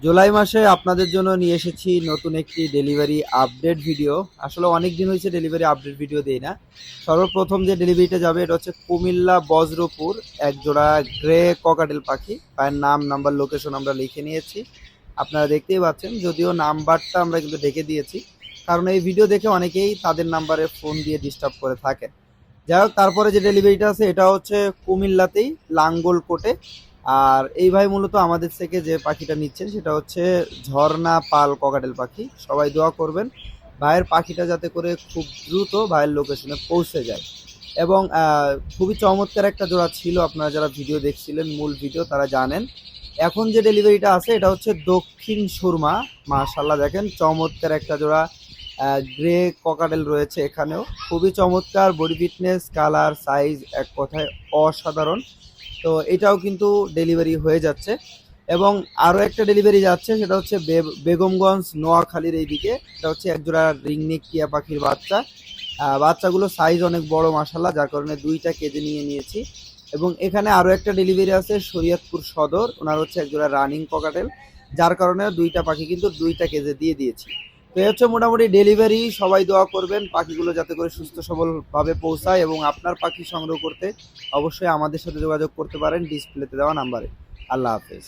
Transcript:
জুলাই মাসে আপনাদের জন্য নিয়ে এসেছি নতুন একটি ডেলিভারি আপডেট ভিডিও। আসলে অনেক দিন হয়েছে ডেলিভারি আপডেট ভিডিও দেই না। সর্বপ্রথম যে ডেলিভারিটা যাবে এটা হচ্ছে কুমিল্লা বজ্রপুর এক জোড়া গ্রে ককাটেল পাখি। পায়ের নাম, নাম্বার, লোকেশন আমরা লিখে নিয়েছি। আপনারা দেখতেই পাচ্ছেন, যদিও নাম্বারটা আমরা কিন্তু ঢেকে দিয়েছি, কারণ এই ভিডিও দেখে অনেকেই তাদের নাম্বারে ফোন দিয়ে ডিস্টার্ব করে থাকেন। যাই হোক, তারপরে যে ডেলিভারিটা আছে এটা হচ্ছে কুমিল্লাতেই লাঙ্গলকোটে। আর এই ভাই মূলত আমাদের থেকে যে পাখিটা নিচ্ছেন সেটা হচ্ছে ঝর্ণা পাল ককাটেল পাখি। সবাই দোয়া করবেন ভাইয়ের পাখিটা যাতে করে খুব দ্রুত ভাইয়ের লোকেশনে পৌঁছে যায়। এবং খুবই চমৎকার একটা জোড়া ছিল, আপনারা যারা ভিডিও দেখছিলেন মূল ভিডিও তারা জানেন। এখন যে ডেলিভারিটা আছে এটা হচ্ছে দক্ষিণ সুরমা। মাশাল্লাহ, দেখেন চমৎকার একটা জোড়া গ্রে ককাটেল রয়েছে এখানেও। খুবই চমৎকার, বডি ফিটনেস, কালার, সাইজ এক কথায় অসাধারণ। তো এটাও কিন্তু ডেলিভারি হয়ে যাচ্ছে। এবং আরও একটা ডেলিভারি যাচ্ছে, সেটা হচ্ছে বেগমগঞ্জ নোয়াখালীর এইদিকে। এটা হচ্ছে একজোড়া রিংনেক টিয়া পাখির বাচ্চা। বাচ্চাগুলো সাইজ অনেক বড় মাসাল্লাহ, যার কারণে দুইটা কেজে নিয়ে নিয়েছি। এবং এখানে আরও একটা ডেলিভারি আছে শরীয়তপুর সদর, ওনার হচ্ছে একজোড়া রানিং ককাটেল, যার কারণে দুইটা পাখি কিন্তু দুইটা কেজে দিয়ে দিয়েছি। তো এই হচ্ছে মোটামুটি ডেলিভারি। সবাই দোয়া করবেন পাখিগুলো যাতে করে সুস্থ সবলভাবে পৌঁছায়, এবং আপনার পাখি সংগ্রহ করতে অবশ্যই আমাদের সাথে যোগাযোগ করতে পারেন ডিসপ্লেতে দেওয়া নাম্বারে। আল্লাহ হাফেজ।